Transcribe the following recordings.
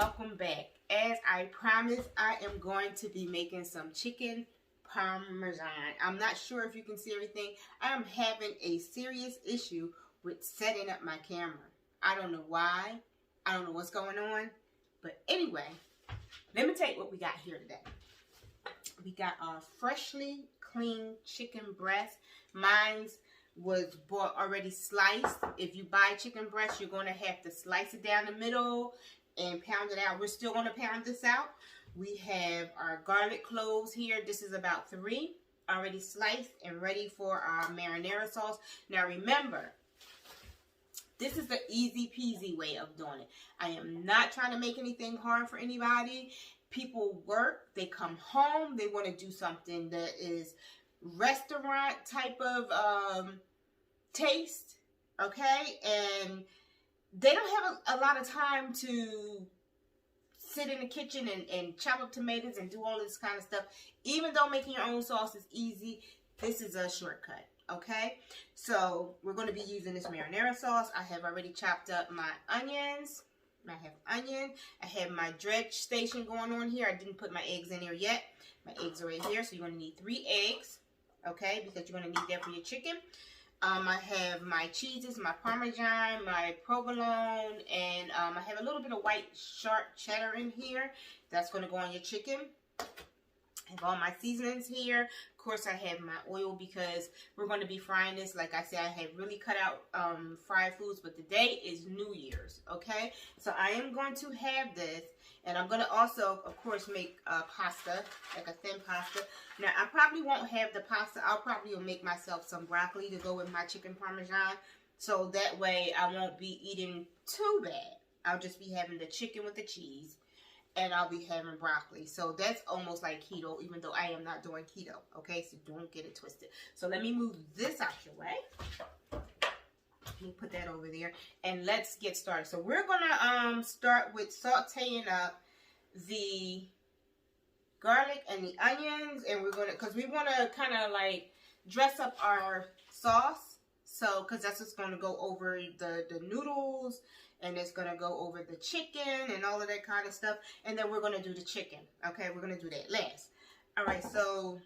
welcome back. As I promised, I am going to be making some chicken parmesan. I'm not sure if you can see everything. I am having a serious issue with setting up my camera. I don't know why. I don't know what's going on. But anyway, let me tell you what we got here today. We got our freshly cleaned chicken breast. Mine's was bought already sliced. If you buy chicken breast, you're going to have to slice it down the middle and pound it out. We're still going to pound this out. We have our garlic cloves here. This is about 3 already sliced and ready for our marinara sauce. Now remember, this is the easy peasy way of doing it. I am not trying to make anything hard for anybody. People work, they come home, they want to do something that is restaurant type of taste, okay? And they don't have a lot of time to sit in the kitchen and chop up tomatoes and do all this kind of stuff. Even though making your own sauce is easy, this is a shortcut, okay? So we're going to be using this marinara sauce. I have already chopped up my onions. I have onion. I have my dredge station going on here. I didn't put my eggs in here yet. My eggs are right here. So you're going to need 3 eggs, okay? Because you're going to need that for your chicken. I have my cheeses, my Parmesan, my provolone, and I have a little bit of white sharp cheddar in here. That's going to go on your chicken. I have all my seasonings here. Of course, I have my oil because we're going to be frying this. Like I said, I have really cut out fried foods, but today is New Year's, okay? So I am going to have this, and I'm going to also, of course, make pasta, like a thin pasta. Now, I probably won't have the pasta. I'll probably make myself some broccoli to go with my chicken parmesan, so that way I won't be eating too bad. I'll just be having the chicken with the cheese. And I'll be having broccoli. So that's almost like keto, even though I am not doing keto. Okay, so don't get it twisted. So let me move this out your way. Let me put that over there. And let's get started. So we're going to start with sauteing up the garlic and the onions. And we're going to, because we want to kind of like dress up our sauce. So, because that's what's going to go over the noodles. And it's going to go over the chicken and all of that kind of stuff. And then we're going to do the chicken. Okay, we're going to do that last. All right, so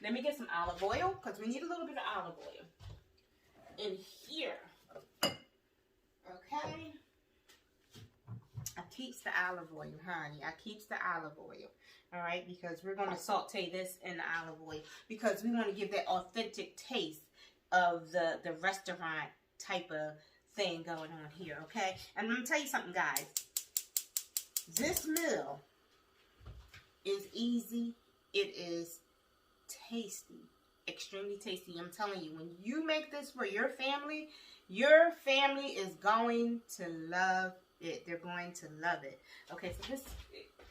let me get some olive oil because we need a little bit of olive oil in here. Okay. I keeps the olive oil, honey. I keeps the olive oil. All right, because we're going to saute this in the olive oil because we want to give that authentic taste of the restaurant type of thing going on here, okay? And I'm gonna tell you something, guys. This meal is easy. It is tasty, extremely tasty. I'm telling you, when you make this for your family is going to love it. They're going to love it. Okay, so this,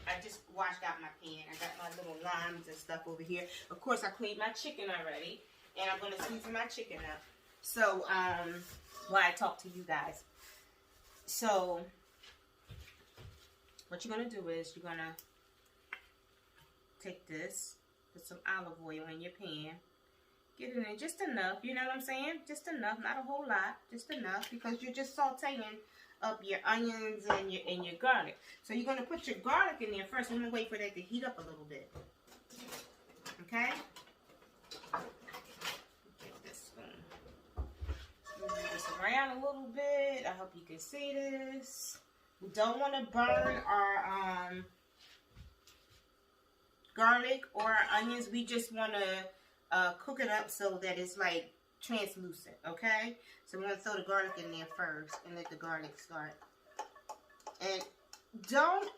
I just washed out my pan. I got my little limes and stuff over here. Of course, I cleaned my chicken already, and I'm gonna season my chicken up. So, while I talk to you guys. So, what you're going to do is you're going to take this, put some olive oil in your pan, get it in just enough, you know what I'm saying? Just enough, not a whole lot, just enough, because you're just sauteing up your onions and your garlic. So you're going to put your garlic in there first. I'm going to wait for that to heat up a little bit. Okay? Around a little bit. I hope you can see this. We don't want to burn our garlic or our onions. We just want to cook it up so that it's like translucent, okay? So we're going to throw the garlic in there first and let the garlic start. And don't,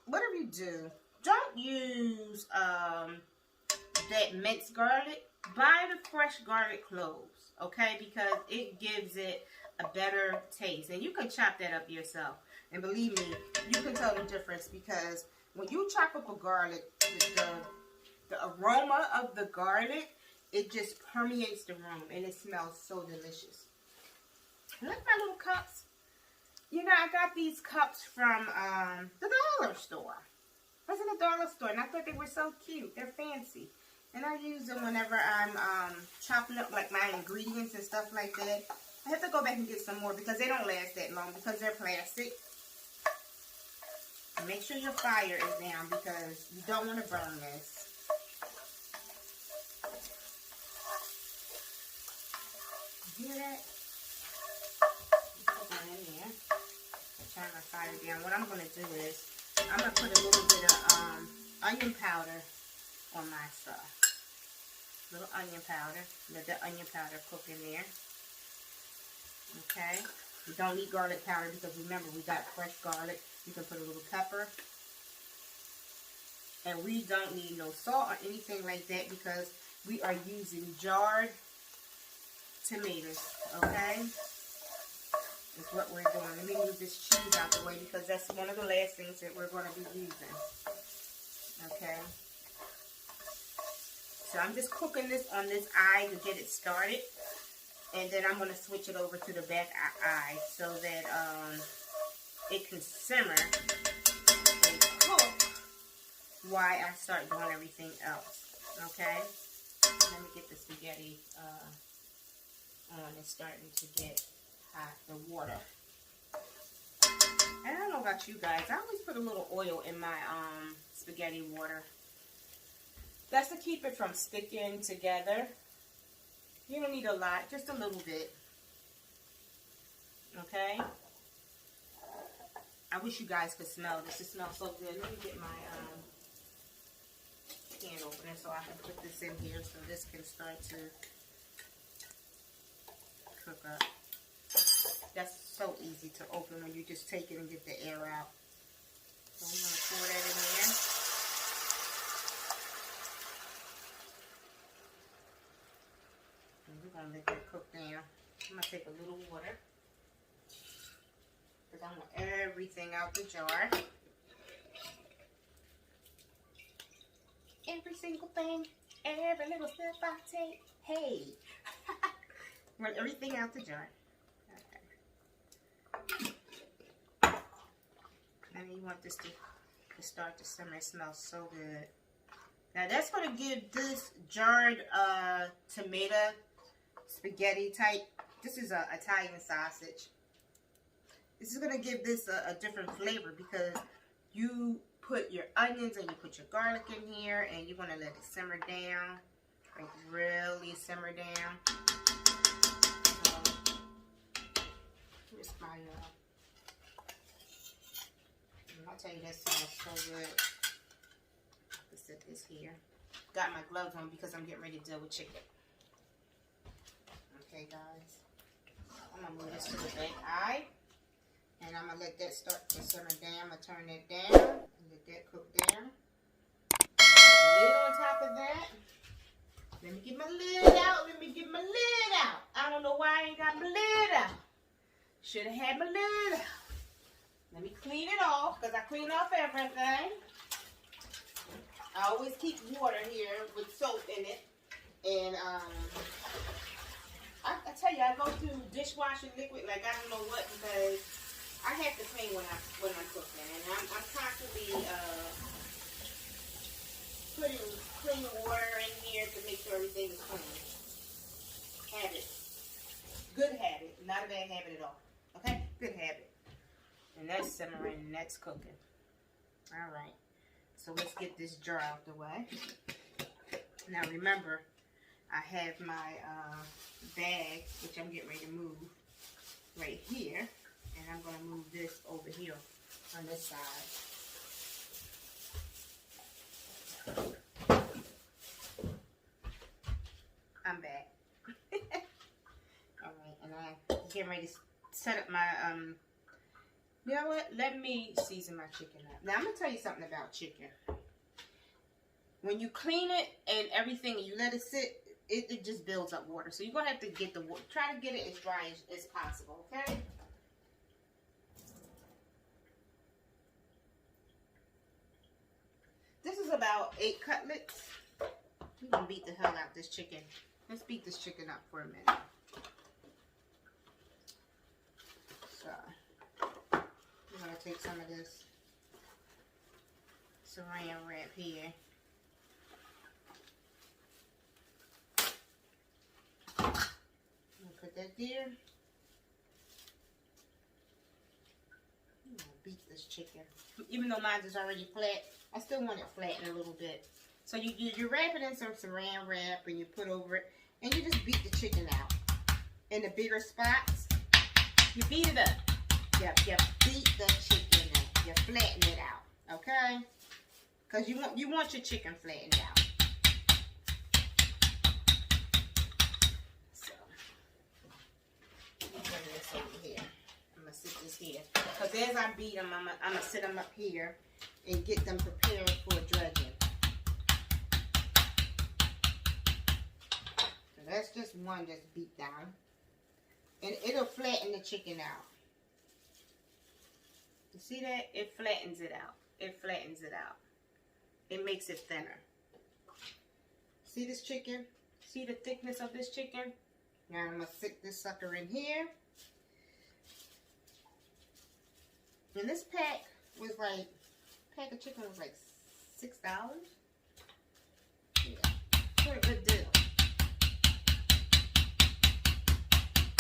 whatever you do, don't use that minced garlic. Buy the fresh garlic cloves, okay? Because it gives it a better taste. And you can chop that up yourself. And believe me, you can tell the difference because when you chop up a garlic, the aroma of the garlic, it just permeates the room. And it smells so delicious. Look at my little cups. You know, I got these cups from the dollar store. I was in the dollar store and I thought they were so cute. They're fancy. And I use them whenever I'm chopping up like my ingredients and stuff like that. I have to go back and get some more because they don't last that long because they're plastic. Make sure your fire is down because you don't want to burn this. You hear that? Put that in there. Turn my fire down. What I'm going to do is I'm going to put a little bit of onion powder on my stuff. Little onion powder. Let the onion powder cook in there. Okay. You don't need garlic powder because remember we got fresh garlic. You can put a little pepper. And we don't need no salt or anything like that because we are using jarred tomatoes. Okay. Is what we're doing. Let me move this cheese out the way because that's one of the last things that we're going to be using. Okay. So I'm just cooking this on this eye to get it started. And then I'm going to switch it over to the back eye so that it can simmer and cook while I start doing everything else. Okay? Let me get the spaghetti on. It's starting to get hot, the water. And I don't know about you guys. I always put a little oil in my spaghetti water. That's to keep it from sticking together. You don't need a lot, just a little bit. Okay? I wish you guys could smell this. It smells so good. Let me get my can opener so I can put this in here so this can start to cook up. That's so easy to open when you just take it and get the air out. So I'm going to pour that in there. And we're going to let that cook down. I'm going to take a little water. Because I want everything out the jar. Every single thing, every little step I take. Hey! Want everything out the jar. And you want this to start to simmer. It smells so good. Now that's going to give this jarred tomato spaghetti type. This is a Italian sausage. This is going to give this a different flavor because you put your onions and you put your garlic in here and you're going to let it simmer down. Like really simmer down. So, here's my I'll tell you that smells so good. Let's set this here. Got my gloves on because I'm getting ready to deal with chicken. Okay, guys. I'm going to move this to the back eye. And I'm going to let that start to simmer down. I'm going to turn that down. And let that cook down. Put the lid on top of that. Let me get my lid out. Let me get my lid out. I don't know why I ain't got my lid out. Should have had my lid out. Let me clean it off, because I clean off everything. I always keep water here with soap in it. And I tell you, I go through dishwashing liquid like I don't know what, because I have to clean when I'm cooking. And I'm constantly putting clean water in here to make sure everything is clean. Habit. Good habit. Not a bad habit at all. Okay? Good habit. And that's simmering and that's cooking. Alright. So let's get this jar out the way. Now remember, I have my bag, which I'm getting ready to move right here. And I'm going to move this over here on this side. I'm back. Alright, and I'm getting ready to set up my you know what? Let me season my chicken up. Now, I'm going to tell you something about chicken. When you clean it and everything, and you let it sit, it just builds up water. So, you're going to have to get the water. Try to get it as dry as possible, okay? This is about 8 cutlets. We can beat the hell out this chicken. Let's beat this chicken up for a minute. So... I'm going to take some of this saran wrap here. I'm going to put that there. I'm going to beat the this chicken. Even though mine is already flat, I still want it flattened a little bit. So you wrap it in some saran wrap and you put over it, and you just beat the chicken out. In the bigger spots, you beat it up. You beat the chicken up. You flatten it out, okay? Because you want your chicken flattened out. So, let me bring this over here. I'm going to sit this here. Because as I beat them, I'm going to sit them up here and get them prepared for dredging. So that's just one that's beat down. And it'll flatten the chicken out. You see that? It flattens it out. It flattens it out. It makes it thinner. See this chicken? See the thickness of this chicken? Now I'm going to stick this sucker in here. And this pack was like, pack of chicken was like $6. Yeah, for a good deal.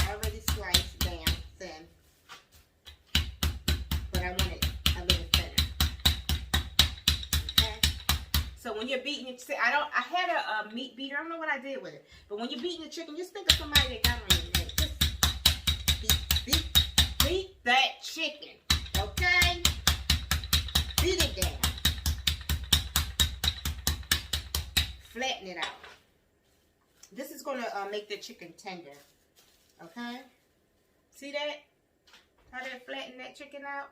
Already sliced down thin. But I want it a little thinner. Okay? So when you're beating it, I had a meat beater. I don't know what I did with it. But when you're beating the chicken, just think of somebody that got on your neck. Just beat that chicken. Okay? Beat it down. Flatten it out. This is going to make the chicken tender. Okay? See that? How they flatten that chicken out?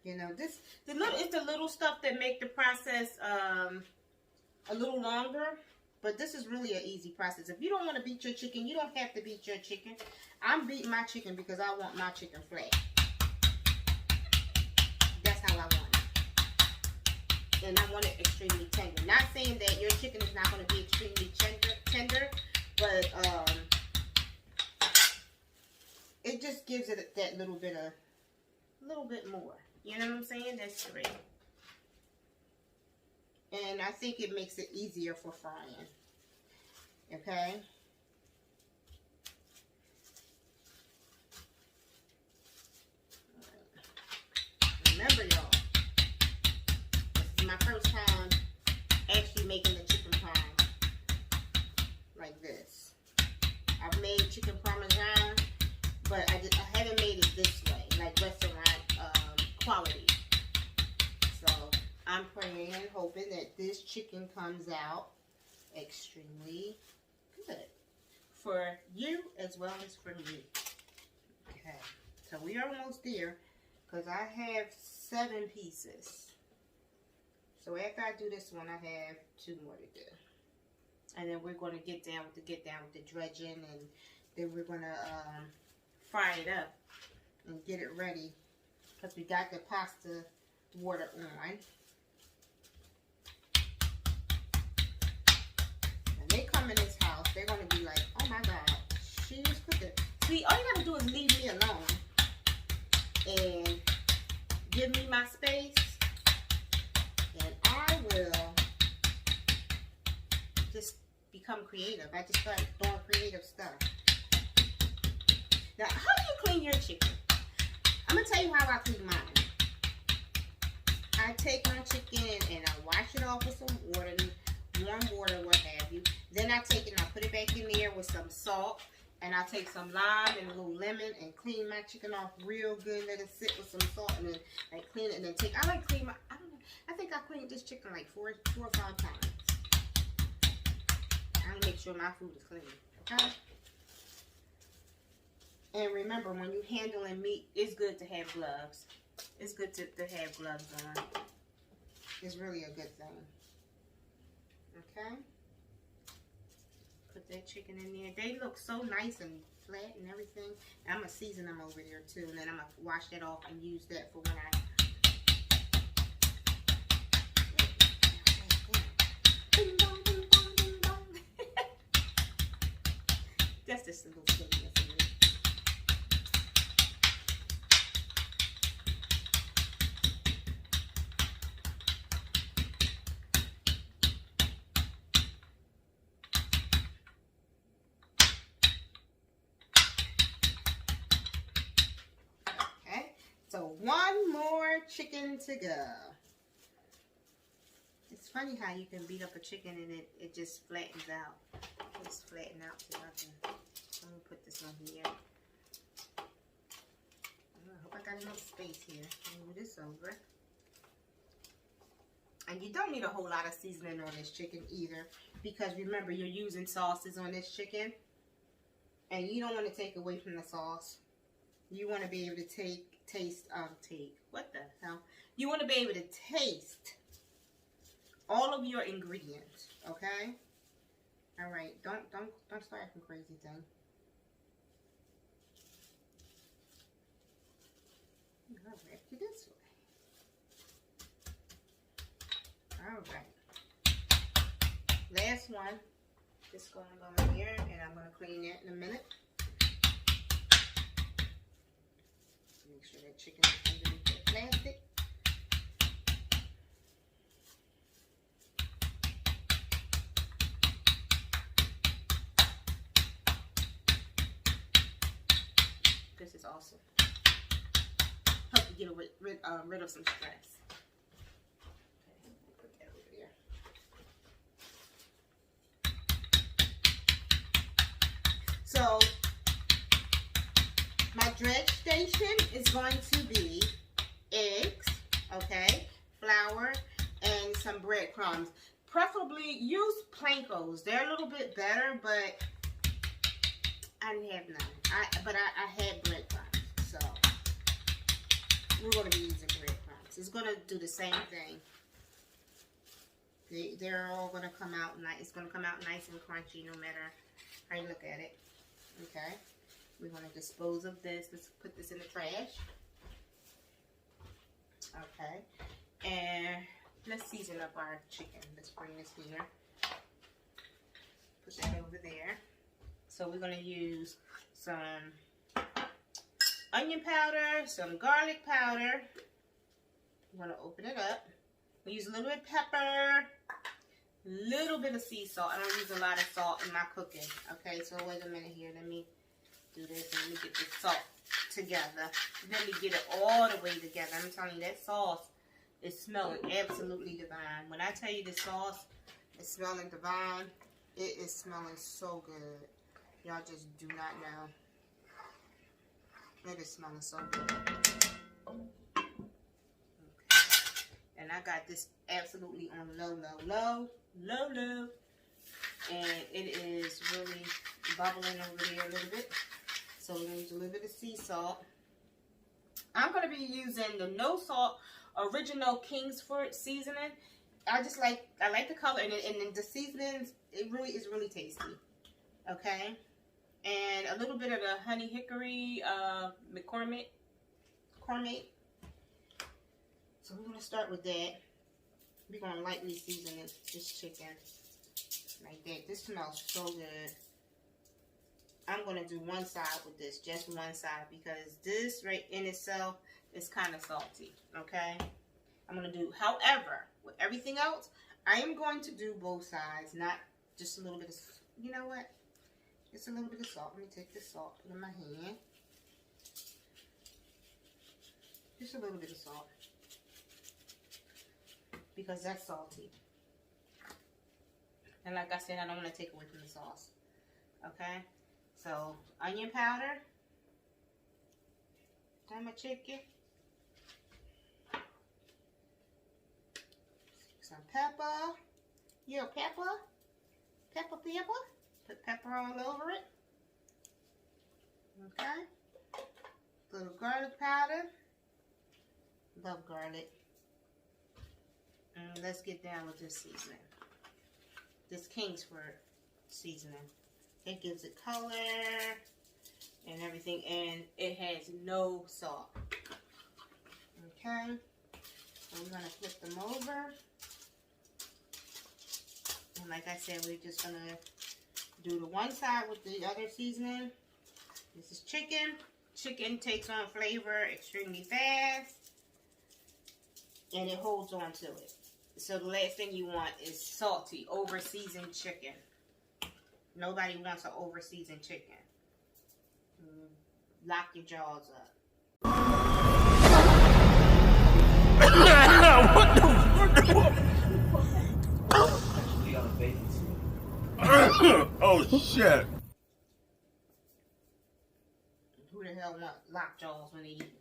You know, it's the little stuff that make the process a little longer. But this is really an easy process. If you don't want to beat your chicken, you don't have to beat your chicken. I'm beating my chicken because I want my chicken flat. That's how I want it. And I want it extremely tender. Not saying that your chicken is not going to be extremely tender, but it just gives it that little bit more. You know what I'm saying? That's great. And I think it makes it easier for frying. Okay? Remember, y'all, this is my first time actually making the chicken parm like this. I've made chicken parmesan, but I haven't made it this way, like restaurant quality. So I'm praying and hoping that this chicken comes out extremely good for you as well as for me. Okay, so we are almost there because I have 7 pieces. So after I do this one, I have 2 more to do. And then we're going to get down with the dredging, and then we're going to fry it up and get it ready because we got the pasta water on. They come in this house, they're going to be like, oh my God, she was cooking. See, all you got to do is leave me alone and give me my space, and I will just become creative. I just start doing creative stuff. Now, how do you clean your chicken? I'm going to tell you how I clean mine. I take my chicken and I wash it off with some water, warm water, what have you. Then I take it and I put it back in there with some salt. And I take some lime and a little lemon and clean my chicken off real good. Let it sit with some salt and then like clean it and then take. I like clean my. I don't know. I think I cleaned this chicken like four or 5 times. I want to make sure my food is clean. Okay. And remember, when you're handling meat, it's good to have gloves. It's good to have gloves on. It's really a good thing. Okay. Put that chicken in there. They look so nice and flat and everything. And I'm going to season them over there too. And then I'm going to wash that off and use that for when I... Ding dong, ding dong, ding dong. That's just a little silliness of me. one more chicken to go. It's funny how you can beat up a chicken and it just flattens out. Just flatten out to nothing. Let me put this on here. I hope I got enough space here. Move this over. And you don't need a whole lot of seasoning on this chicken either, because remember, you're using sauces on this chicken, and you don't want to take away from the sauce. You want to be able to You want to be able to taste all of your ingredients, okay? All right, don't start acting crazy thing. I'll wrap you this way. All right. Last one. Just going to go in here, and I'm going to clean that in a minute. Make sure that chicken is underneath the plastic. This is awesome. Help you get rid of some stress. So, my dredge station is going to be eggs, okay, flour, and some breadcrumbs. Preferably use Plankos. They're a little bit better, but I didn't have none. I had breadcrumbs, so we're going to be using breadcrumbs. It's going to do the same thing. They're all going to come out nice. It's going to come out nice and crunchy no matter how you look at it. Okay, we're going to dispose of this. Let's put this in the trash. Okay, and let's season up our chicken. Let's bring this here. Put that over there. So we're going to use some onion powder, some garlic powder. I'm going to open it up. We use a little bit of pepper. Little bit of sea salt. I don't use a lot of salt in my cooking. Okay, so wait a minute here. Let me do this and let me get this salt together. Let me get it all the way together. I'm telling you, that sauce is smelling absolutely divine. When I tell you the sauce is smelling divine, it is smelling so good. Y'all just do not know. It is smelling so good. Okay. And I got this absolutely on low. And it is really bubbling over there a little bit. So we're going to use a little bit of sea salt. I'm going to be using the no salt original Kingsford seasoning. I like the color and the seasonings. It really is really tasty. Okay, and a little bit of the honey hickory McCormick. So we're going to start with that. We're going to lightly season this chicken like that. This smells so good. I'm going to do one side with this, just one side, because this right in itself is kind of salty, okay? I'm going to do, however, with everything else, I am going to do both sides, not just a little bit of, you know what? Just a little bit of salt. Let me take this salt, put it in my hand. Just a little bit of salt. Because that's salty. And like I said, I don't want to take away from the sauce. Okay? So, onion powder. On my chicken. Some pepper. Yeah, pepper. Pepper. Put pepper all over it. Okay? A little garlic powder. Love garlic. And let's get down with this seasoning. This Kingsford seasoning. It gives it color and everything, and it has no salt. Okay, so we're going to flip them over. And like I said, we're just going to do the one side with the other seasoning. This is chicken. Chicken takes on flavor extremely fast, and it holds on to it. So the last thing you want is salty, over-seasoned chicken. Nobody wants an over-seasoned chicken. Lock your jaws up. Oh shit. Who the hell want lockjaws when they eat?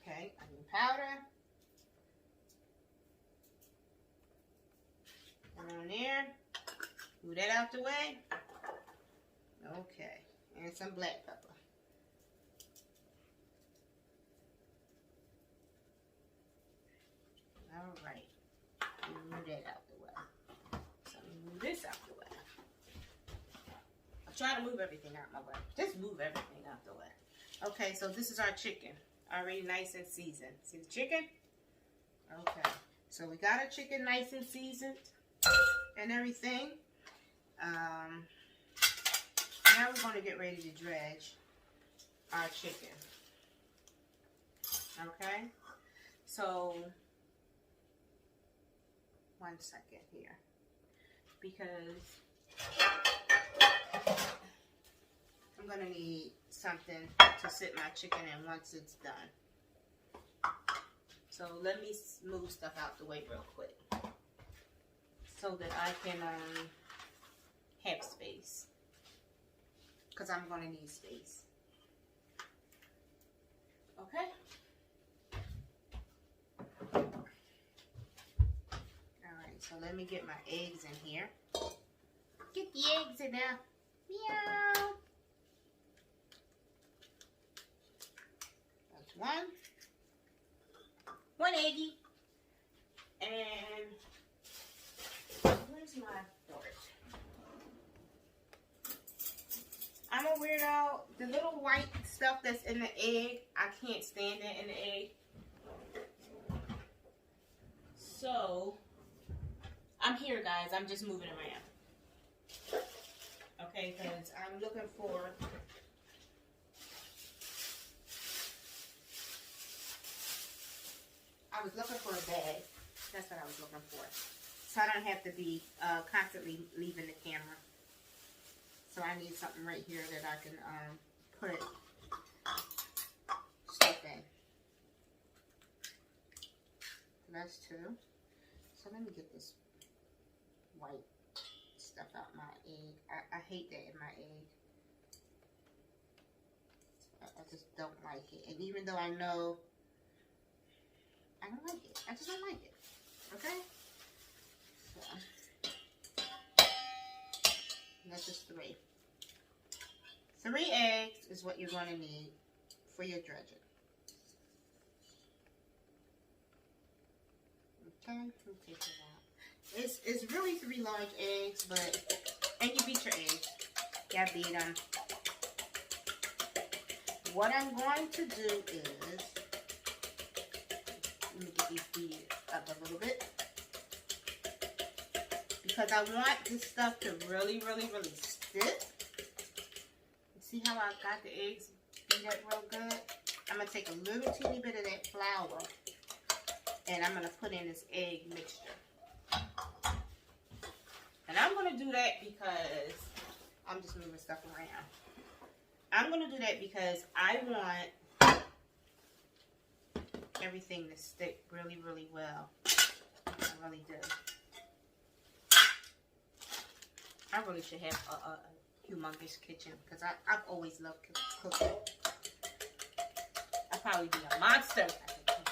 Okay, onion powder. Put on there. Move that out the way. Okay, and some black pepper. All right, move that out the way. So move this out the way. I try to move everything out my way. Just move everything out the way. Okay, so this is our chicken, already nice and seasoned. See the chicken? Okay, so we got our chicken nice and seasoned and everything. Now we're going to get ready to dredge our chicken. Okay, so 1 second here, because I'm going to need something to sit my chicken in once it's done. So let me move stuff out the way real quick so that I can have space, because I'm going to need space. Okay? Alright, so let me get my eggs in here. Get the eggs in there. Meow. That's one eggie. And where's my fork? I'm a weirdo. The little white stuff that's in the egg, I can't stand it in the egg. So, I'm here, guys. I'm just moving around. Okay, because I'm looking for... I was looking for a bag. That's what I was looking for. So I don't have to be constantly leaving the camera. So I need something right here that I can put stuff in. So that's 2. So let me get this white stuff out my egg. I hate that in my egg. I just don't like it. And even though I know I don't like it. I just don't like it. Okay? So, that's just 3. 3 eggs is what you're going to need for your dredging. Okay? Let me take it out. It's really 3 large eggs, but, and you beat your eggs. Yeah, beat them. What I'm going to do is, let me get these beads up a little bit, because I want this stuff to really, really, really stick. See how I got the eggs beat up real good? I'm going to take a little teeny bit of that flour, and I'm going to put in this egg mixture. And I'm going to do that because I'm just moving stuff around. I'm going to do that because I want everything to stick really, really well. I really do. I really should have a humongous kitchen, because I've always loved cooking. I'd probably be a monster if I could cook.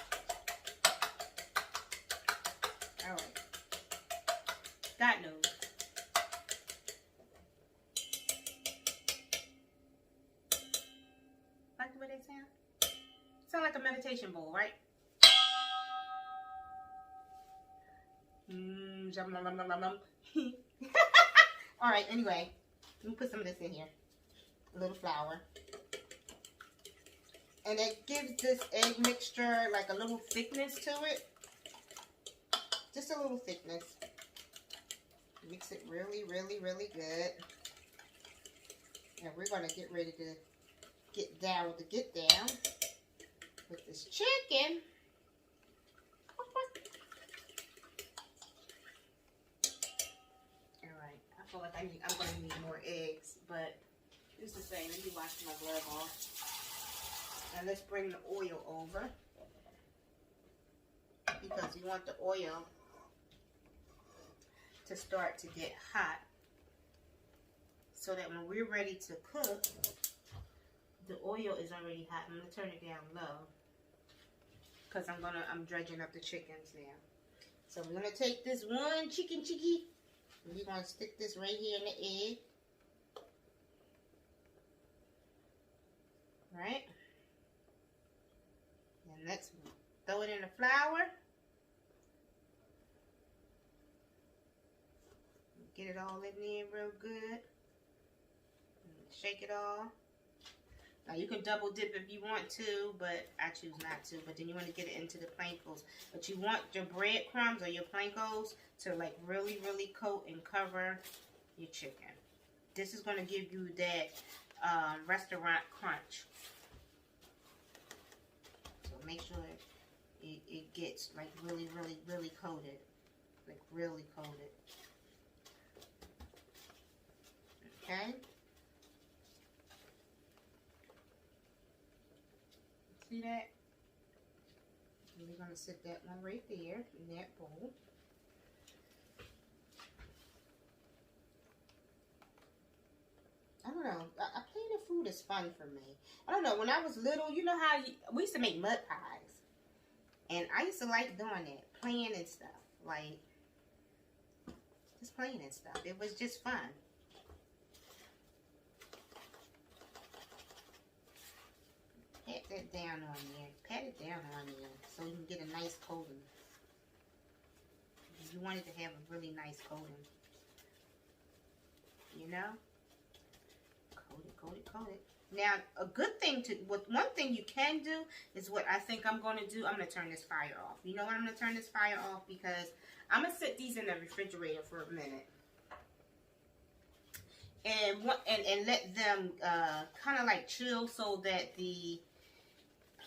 Alright. God knows. Like the way they sound? Sound like a meditation bowl, right? Alright, anyway. Let me put some of this in here. A little flour. And it gives this egg mixture like a little thickness to it. Just a little thickness. Mix it really, really, really good. And we're going to get ready to get down with the get down with this chicken. Alright, I feel like I'm going to need more eggs, but it's the same. Let me wash my glove off. Now let's bring the oil over. because you want the oil to start to get hot, so that when we're ready to cook, the oil is already hot. I'm gonna turn it down low because I'm dredging up the chickens now. So we're gonna take this one chicken chickie and we're gonna stick this right here in the egg. Right? And let's throw it in the flour. Get it all in there real good. Shake it all. Now you can double dip if you want to, but I choose not to. But then you want to get it into the plankos. But you want your breadcrumbs or your plankos to like really, really coat and cover your chicken. This is going to give you that restaurant crunch. So make sure it gets like really, really, really coated. Like really coated. Okay? See that? And we're going to sit that one right there in that bowl. I don't know. Plating food is fun for me. I don't know. When I was little, you know how we used to make mud pies. And I used to like doing that. Playing and stuff. Like, just playing and stuff. It was just fun. Pat that down on there. Pat it down on there so you can get a nice coating. You want it to have a really nice coating. You know? Coat it, coat it, coat it. Now, a good thing one thing you can do is what I think I'm going to do. I'm going to turn this fire off. You know what I'm going to turn this fire off? Because I'm going to set these in the refrigerator for a minute. And let them kind of like chill so that the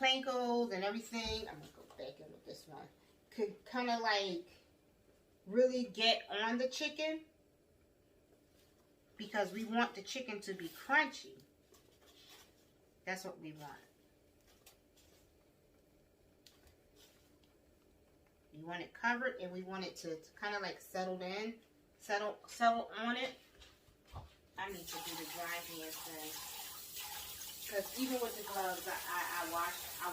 plankos and everything, I'm going to go back in with this one, could kind of like really get on the chicken, because we want the chicken to be crunchy. That's what we want. You want it covered, and we want it to kind of like settle on it. I need to do the dry hands thing. Because even with the gloves, I wash my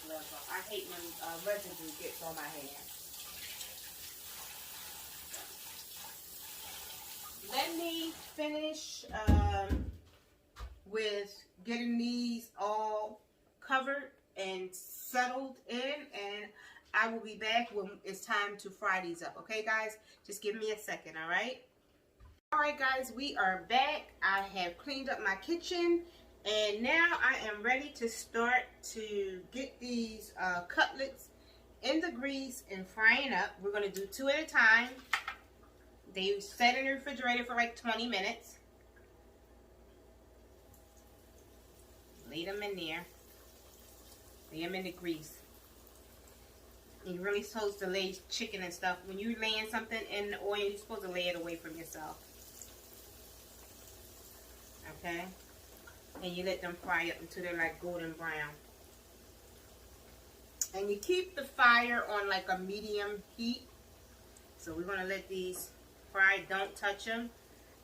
gloves off. I hate when residue gets on my hands. Let me finish with getting these all covered and settled in, and I will be back when it's time to fry these up. Okay, guys? Just give me a second, all right? All right, guys, we are back. I have cleaned up my kitchen, and now I am ready to start to get these cutlets in the grease and frying up. We're going to do 2 at a time. They set in the refrigerator for like 20 minutes. Lay them in there. Lay them in the grease. You're really supposed to lay chicken and stuff. When you're laying something in the oil, you're supposed to lay it away from yourself. Okay? And you let them fry up until they're like golden brown. And you keep the fire on like a medium heat. So we're going to let these fry. Don't touch them.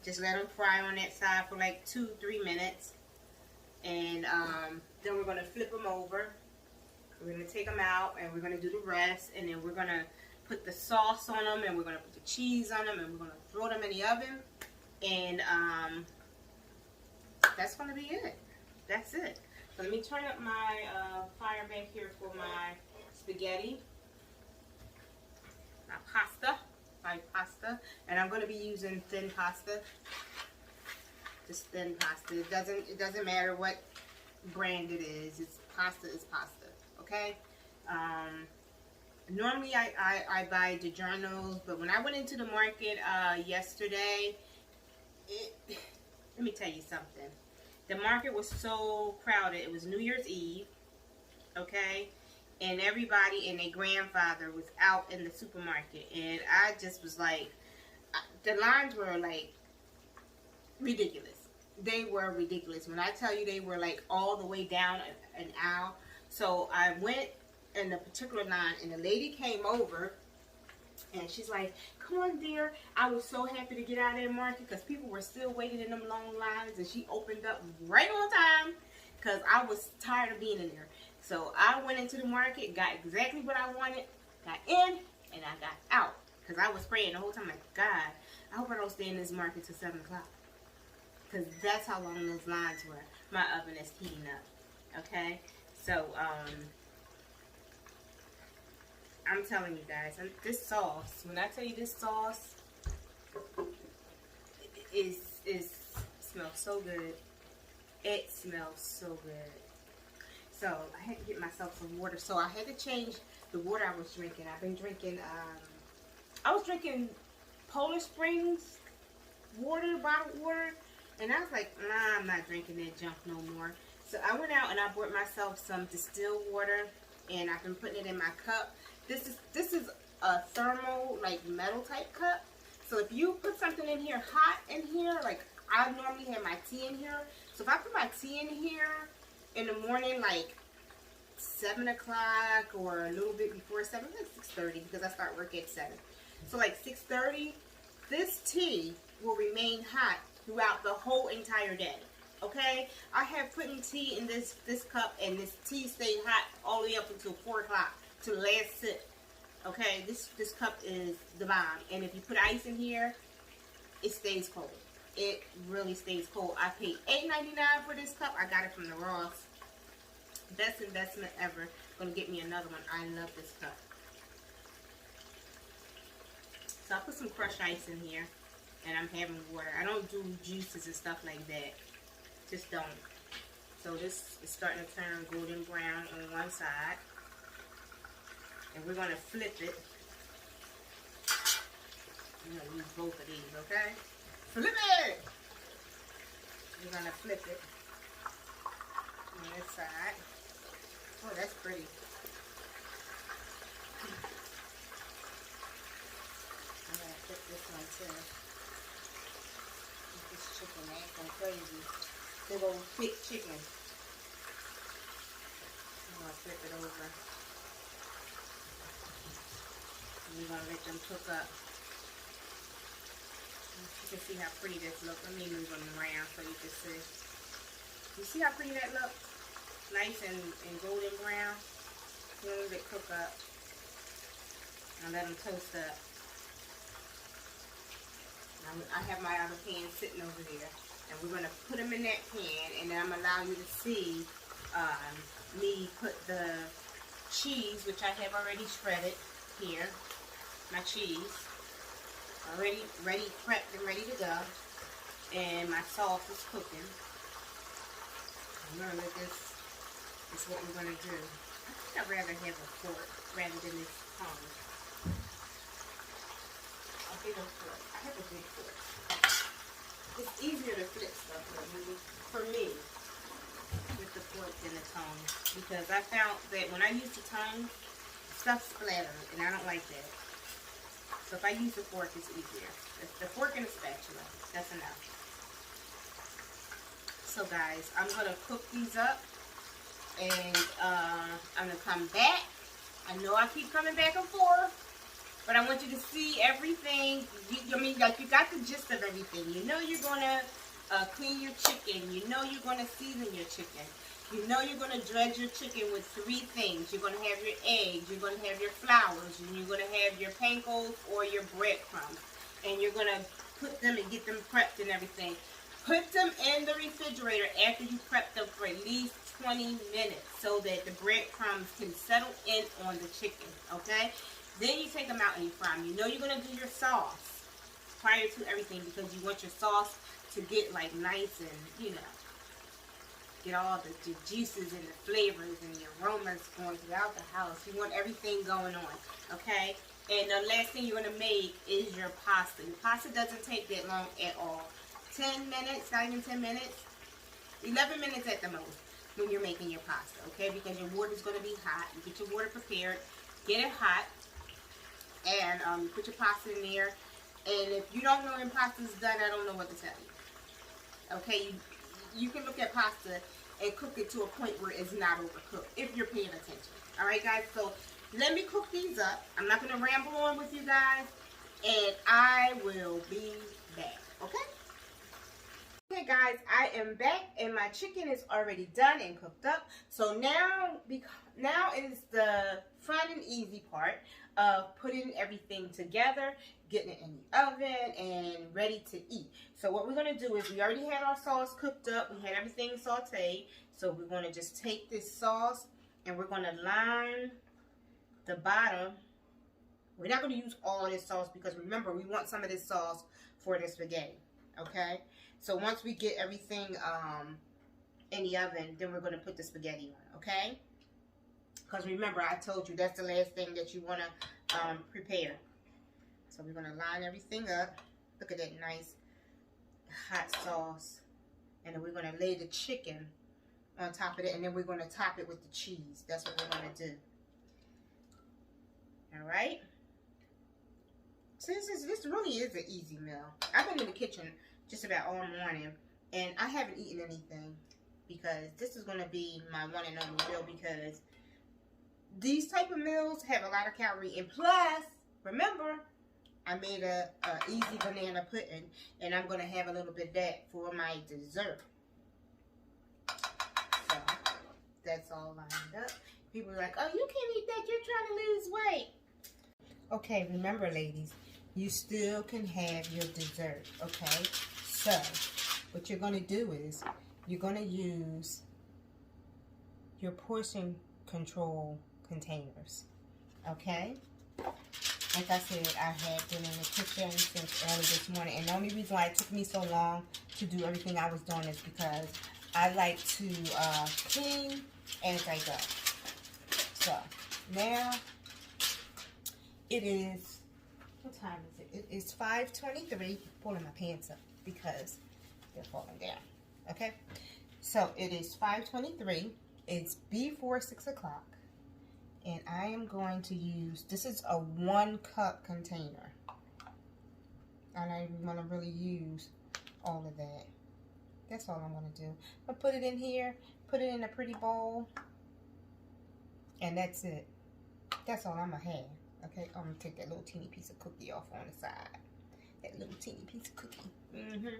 Just let them fry on that side for like 2-3 minutes. And then we're going to flip them over. We're going to take them out and we're going to do the rest. And then we're going to put the sauce on them, and we're going to put the cheese on them, and we're going to throw them in the oven. And that's going to be it. That's it. So let me turn up my fire back here for my spaghetti. My pasta. And I'm going to be using thin pasta. Just thin pasta. It doesn't matter what brand it is. It's pasta is pasta. Okay? Normally I buy DiGiorno's, but when I went into the market yesterday, let me tell you something. The market was so crowded. It was New Year's Eve, okay? And everybody and their grandfather was out in the supermarket. And I just was like, the lines were like ridiculous. They were ridiculous. When I tell you, they were like all the way down an aisle. So I went in the particular line, and the lady came over, and she's like, come on, dear. I was so happy to get out of the market because people were still waiting in them long lines, and she opened up right on time because I was tired of being in there. So I went into the market, got exactly what I wanted, got in, and I got out. Because I was praying the whole time, like, God, I hope I don't stay in this market till 7 o'clock. Because that's how long those lines were. My oven is heating up. Okay? So, I'm telling you guys, this sauce, when I tell you this sauce smells so good. It smells so good. So, I had to get myself some water. So, I had to change the water I was drinking. I've been drinking, I was drinking Polar Springs water, bottled water. And I was like, nah, I'm not drinking that junk no more. So, I went out and I bought myself some distilled water. And I've been putting it in my cup. This is a thermal, like, metal type cup. So, if you put something in here hot in here, like, I normally have my tea in here. So, if I put my tea in here in the morning, like 7 o'clock or a little bit before 7, like 6:30, because I start work at 7. So like 6:30, this tea will remain hot throughout the whole entire day. Okay, I have put in tea in this cup, and this tea stayed hot all the way up until 4 o'clock to the last sip. Okay, this cup is the bomb, and if you put ice in here, it stays cold. It really stays cold. I paid $8.99 for this cup. I got it from the Ross. Best investment ever. Gonna get me another one. I love this cup. So I put some crushed ice in here, and I'm having water. I don't do juices and stuff like that. Just don't. So this is starting to turn golden brown on one side, and we're gonna flip it. I'm gonna use both of these, okay? Flip it! We're gonna flip it on this side. Oh, that's pretty. I'm gonna flip this one too. This chicken acting crazy. Big old thick chicken. I'm gonna flip it over. And we're gonna let them cook up. You can see how pretty this looks. Let me move them around so you can see. You see how pretty that looks? Nice and golden brown. Let it cook up. And let them toast up. I have my other pan sitting over there. And we're going to put them in that pan. And then I'm going to allow you to see me put the cheese, which I have already shredded here. My cheese. Already ready, prepped and ready to go. And my sauce is cooking. I'm gonna let this is what we're gonna do. I think I'd rather have a fork rather than this tongue. A bigger fork. I have a big fork. It's easier to flip stuff for me with the fork than the tongue, because I found that when I use the tongue, stuff splatters, and I don't like that. So if I use the fork, it's easier. The fork and the spatula, that's enough. So guys, I'm going to cook these up, and I'm going to come back. I know I keep coming back and forth, but I want you to see everything. I mean, like, you got the gist of everything. You know you're going to clean your chicken. You know you're going to season your chicken. You know you're going to dredge your chicken with 3 things. You're going to have your eggs, you're going to have your flours, and you're going to have your pancakes or your breadcrumbs. And you're going to put them and get them prepped and everything. Put them in the refrigerator after you prep them for at least 20 minutes so that the breadcrumbs can settle in on the chicken, okay? Then you take them out and you fry them. You know you're going to do your sauce prior to everything, because you want your sauce to get, like, nice and, you know, get all the juices and the flavors and the aromas going throughout the house. You want everything going on, okay? And the last thing you're going to make is your pasta. Your pasta doesn't take that long at all. 10 minutes, not even 10 minutes. 11 minutes at the most when you're making your pasta, okay? Because your water is going to be hot. You get your water prepared, get it hot, and you put your pasta in there. And if you don't know when pasta is done, I don't know what to tell you. Okay, you can look at pasta and cook it to a point where it's not overcooked, if you're paying attention. All right, guys, so let me cook these up. I'm not going to ramble on with you guys, and I will be back, okay? Okay, guys, I am back, and my chicken is already done and cooked up. So now is the fun and easy part of putting everything together, getting it in the oven, and ready to eat. So what we're going to do is, we already had our sauce cooked up. We had everything sauteed. So we're going to just take this sauce, and we're going to line the bottom. We're not going to use all of this sauce because, remember, we want some of this sauce for the spaghetti, okay? So once we get everything in the oven, then we're going to put the spaghetti on, okay? Because remember, I told you that's the last thing that you want to prepare. So we're going to line everything up. Look at that nice hot sauce. And then we're going to lay the chicken on top of it. And then we're going to top it with the cheese. That's what we're going to do. All right? So this really is an easy meal. I've been in the kitchen just about all morning, and I haven't eaten anything because this is going to be my one and only meal, because these type of meals have a lot of calories. And plus, remember, I made a easy banana pudding, and I'm going to have a little bit of that for my dessert. So that's all lined up. People are like, oh, you can't eat that, you're trying to lose weight. Okay, remember, ladies, you still can have your dessert, okay? So what you're going to do is, you're going to use your portion control containers, okay? Like I said, I had been in the kitchen since early this morning, and the only reason why it took me so long to do everything I was doing is because I like to clean as I go. So now it is, what time is it? It is 5:23. Pulling my pants up because they're falling down. Okay, so it is 5:23. It's before 6 o'clock, and I am going to use, this is a 1 cup container. I don't even want to really use all of that. That's all I'm going to do. I'll put it in here, put it in a pretty bowl, and that's it. That's all I'm going to have. Okay, I'm going to take that little teeny piece of cookie off on the side. That little teeny piece of cookie. And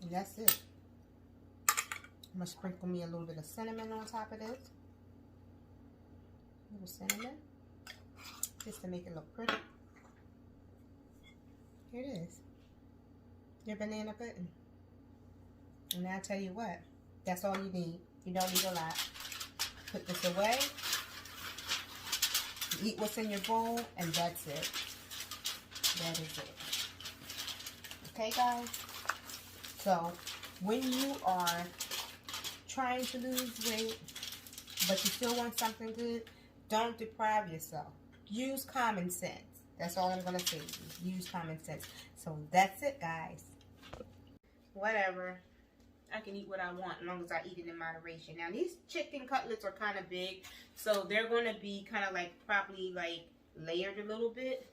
that's it. I'm going to sprinkle me a little bit of cinnamon on top of this. A little cinnamon. Just to make it look pretty. Here it is. Your banana pudding. And I'll tell you what. That's all you need. You don't need a lot. Put this away. Eat what's in your bowl, and that's it. That is it. Okay, guys? So, when you are trying to lose weight, but you still want something good, don't deprive yourself. Use common sense. That's all I'm going to say. Use common sense. So, that's it, guys. Whatever. I can eat what I want as long as I eat it in moderation. Now, these chicken cutlets are kind of big, so they're going to be kind of like, probably like layered a little bit.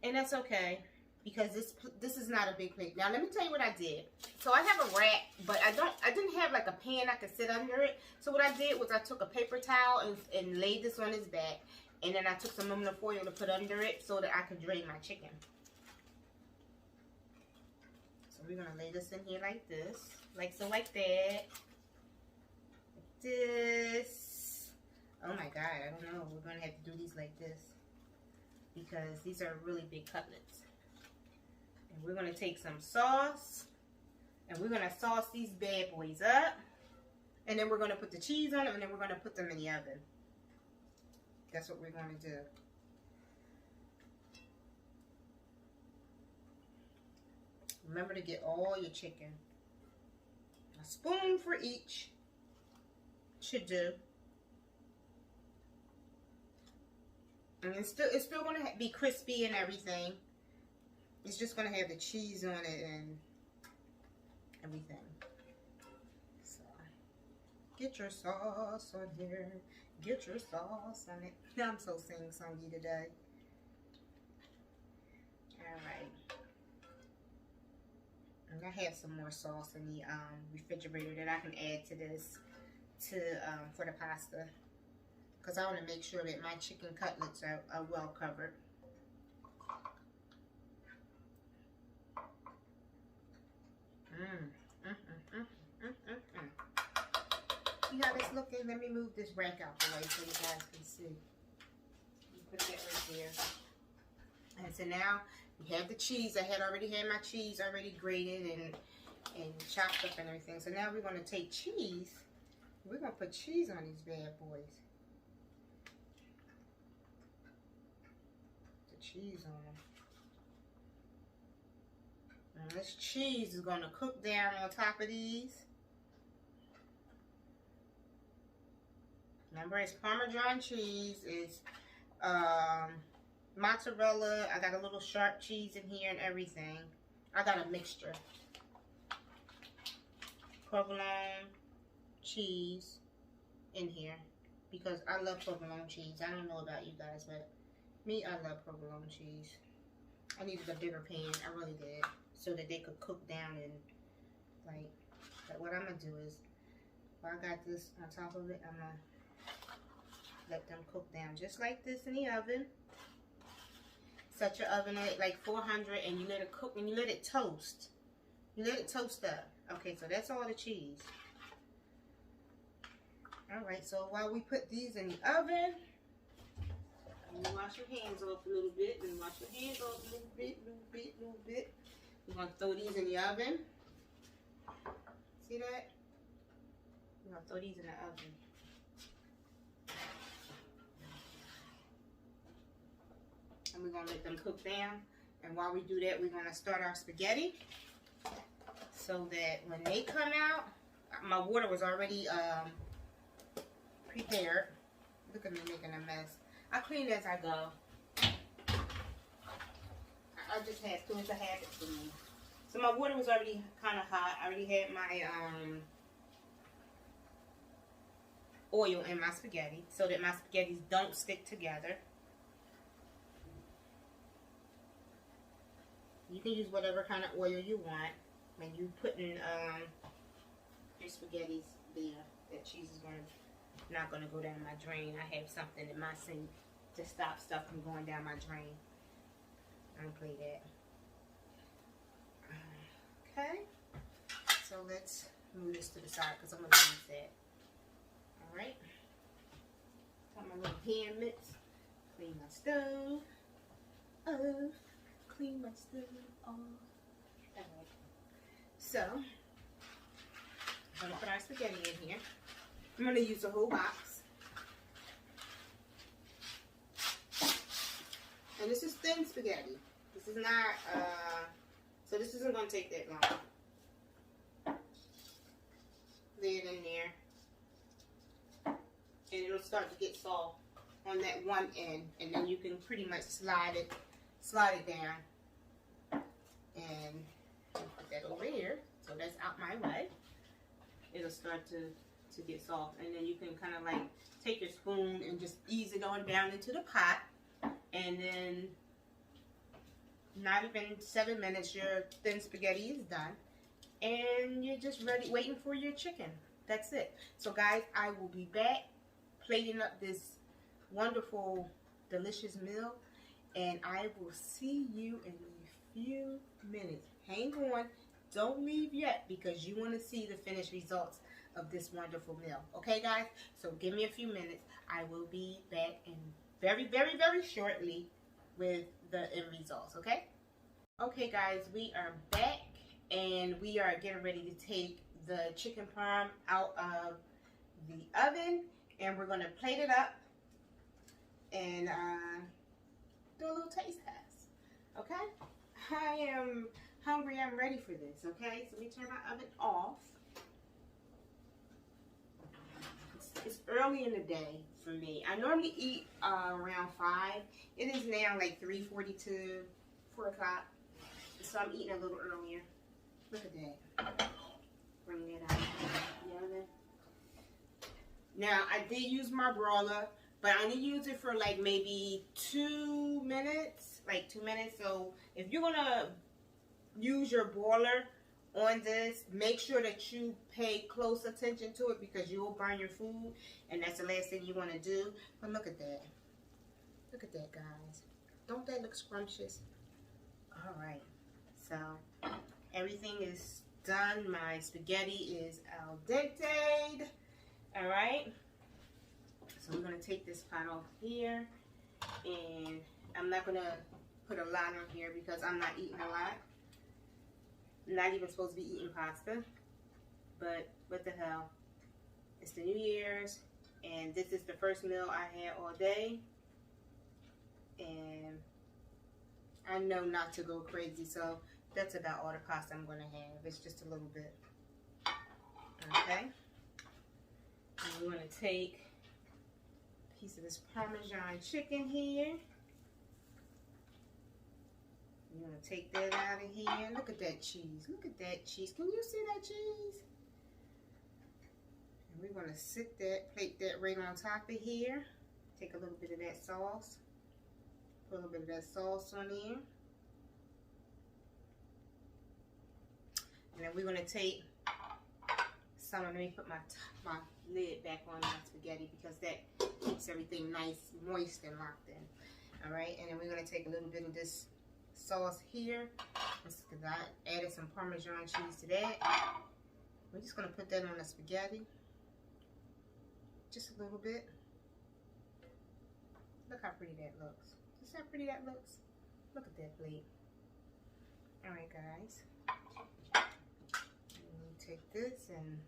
And that's okay, because this is not a big plate. Now, let me tell you what I did. So I have a rack, but I didn't have like a pan I could sit under it. So what I did was I took a paper towel and laid this on his back, and then I took some aluminum foil to put under it so that I could drain my chicken. We're going to lay this in here like this. Like so, like that. Like this. Oh my God, I don't know. We're going to have to do these like this, because these are really big cutlets. And we're going to take some sauce, and we're going to sauce these bad boys up. And then we're going to put the cheese on them, and then we're going to put them in the oven. That's what we're going to do. Remember to get all your chicken. A spoon for each should do. And it's still going to be crispy and everything. It's just going to have the cheese on it and everything. So, get your sauce on here. Get your sauce on it. I'm so sing-songy today. Alright. And I have some more sauce in the refrigerator that I can add to this for the pasta, because I want to make sure that my chicken cutlets are well covered. See how this looking? Let me move this rack out the way so you guys can see. Put that right there. And so now we have the cheese. I had already had my cheese already grated and chopped up and everything. So now we're going to take cheese. We're going to put cheese on these bad boys. The cheese on them. And this cheese is going to cook down on top of these. Remember, it's Parmesan cheese. It's mozzarella. I got a little sharp cheese in here and everything. I got a mixture. Provolone cheese in here because I love provolone cheese. I don't know about you guys, but me, I love provolone cheese. I needed a bigger pan. I really did, so that they could cook down and like what I'm gonna do is, while I got this on top of it, I'm gonna let them cook down just like this in the oven. Set your oven at like 400 and you let it cook and you let it toast. You let it toast up. Okay, so that's all the cheese. Alright, so while we put these in the oven, you wash your hands off a little bit, and wash your hands off a little bit. We're going to throw these in the oven. See that? We're going to throw these in the oven. And we're going to let them cook down. And while we do that, we're going to start our spaghetti. So that when they come out, my water was already prepared. Look at me making a mess. I clean as I go. I just have to. It's a habit for me. So my water was already kind of hot. I already had my oil in my spaghetti so that my spaghettis don't stick together. You can use whatever kind of oil you want when you put in your spaghettis there. That cheese is not going to go down my drain. I have something in my sink to stop stuff from going down my drain. I don't play that. Okay. So let's move this to the side because I'm going to use that. Alright. Got my little hand mitts. Clean my stove. Clean my stove off. Alright. So, I'm going to put our spaghetti in here. I'm going to use the whole box. And this is thin spaghetti. This is not, so this isn't going to take that long. Lay it in there. And it'll start to get soft on that one end. And then you can pretty much slide it down. And put that over here. So that's out my way. It'll start to get soft, and then you can kind of like take your spoon and just ease it on down into the pot, and then not even 7 minutes your thin spaghetti is done and you're just ready waiting for your chicken. That's it. So guys, I will be back plating up this wonderful delicious meal, and I will see you in a few minutes. Hang on, don't leave yet because you want to see the finished results of this wonderful meal. Okay guys, so give me a few minutes. I will be back in very shortly with the end results. Okay guys, we are back and we are getting ready to take the chicken parm out of the oven, and we're going to plate it up and do a little taste test. Okay, I am hungry. I'm ready for this. Okay, so let me turn my oven off. It's early in the day for me. I normally eat around 5. It is now like 3:42, 4 o'clock. So I'm eating a little earlier. Look at that. Bring that out. Now, I did use my broiler, but I only use it for like maybe 2 minutes. Like 2 minutes. So if you're going to use your broiler on this. Make sure that you pay close attention to it because you will burn your food, and that's the last thing you want to do. But look at that. Look at that, guys. Don't that look scrumptious? All right. So everything is done. My spaghetti is al dente. All right. So we're going to take this pot off here, and I'm not going to put a lot on here because I'm not eating a lot. I'm not even supposed to be eating pasta, but what the hell. It's the New Year's, and this is the first meal I had all day, and I know not to go crazy, so that's about all the pasta I'm going to have. It's just a little bit. Okay. And we're going to take piece of this Parmesan chicken here. You're going to take that out of here. Look at that cheese. Look at that cheese. Can you see that cheese? And we're going to plate that right on top of here. Take a little bit of that sauce. Put a little bit of that sauce on there. And then we're going to take some, let me put my lid back on my spaghetti because that keeps everything nice, moist, and locked in. All right, and then we're going to take a little bit of this sauce here because I added some Parmesan cheese to that. We're just going to put that on the spaghetti. Just a little bit. Look how pretty that looks. See how pretty that looks? Look at that plate. All right, guys. Take this and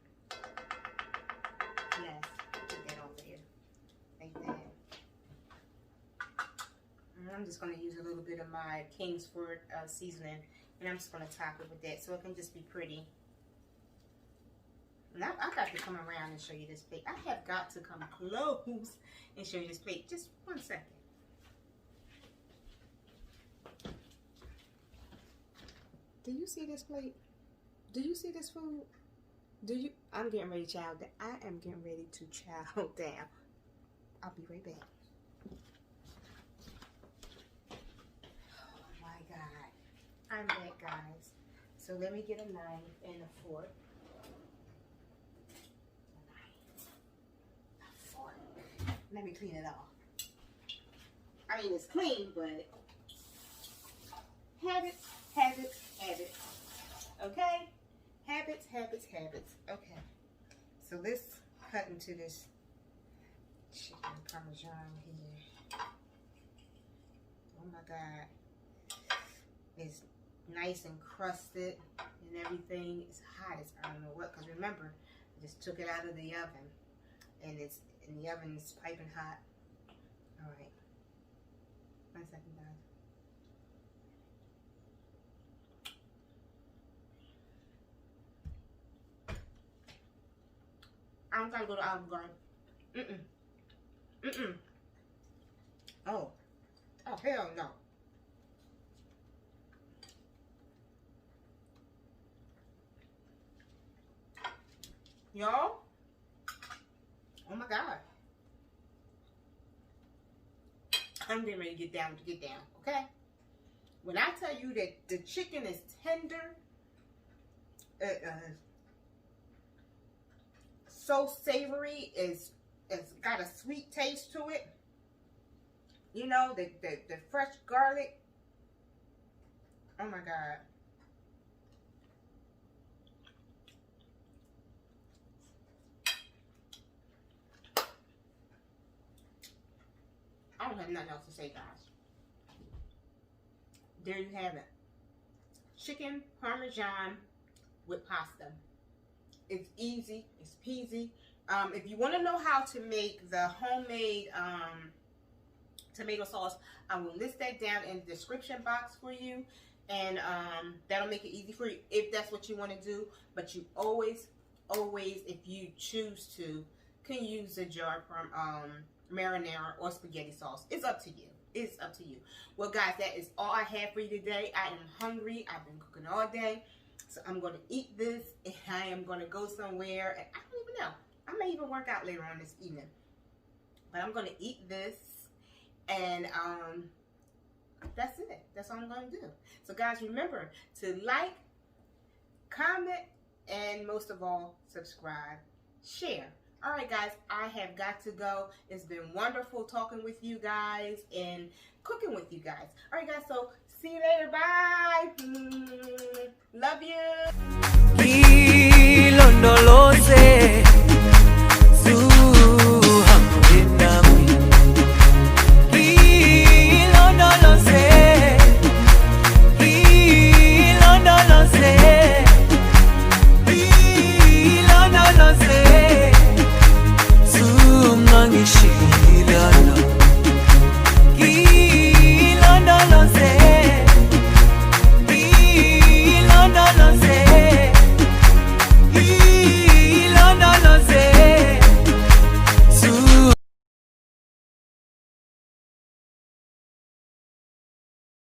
yes, get that over here like that. And I'm just going to use a little bit of my Kingsford seasoning, and I'm just going to top it with that so it can just be pretty. Now I got to come around and show you this plate. I have got to come close and show you this plate. Just 1 second. Do you see this plate? Do you see this food? Do you? I'm getting ready to chow down. I am getting ready to chow down. I'll be right back. Oh my God. I'm back, guys. So let me get a knife and a fork. A fork. Let me clean it off. I mean, it's clean, but habits, habits, habits. Okay? Habits, habits, habits. Okay. So let's cut into this chicken Parmesan here. Oh my God. It's nice and crusted and everything. It's hot as I don't know what, because remember, I just took it out of the oven. And it's in the oven, it's piping hot. Alright. 1 second, guys. I'm gonna go to Olive Garden. Oh. Oh, hell no. Y'all? Oh my God. I'm getting ready to get down, okay? When I tell you that the chicken is tender, so savory, it's got a sweet taste to it. You know, the fresh garlic. Oh my God. I don't have nothing else to say, guys. There you have it. Chicken Parmesan with pasta. It's easy. It's peasy. If you want to know how to make the homemade tomato sauce, I will list that down in the description box for you. And that'll make it easy for you if that's what you want to do. But you always, if you choose to, can use the jar from marinara or spaghetti sauce. It's up to you. It's up to you. Well, guys, that is all I have for you today. I am hungry. I've been cooking all day. So I'm going to eat this, and I am going to go somewhere. And I don't even know. I may even work out later on this evening. But I'm going to eat this, and that's it. That's all I'm going to do. So, guys, remember to like, comment, and most of all, subscribe, share. All right, guys, I have got to go. It's been wonderful talking with you guys and cooking with you guys. All right, guys, so see you later. Bye. Love you. No lo sé.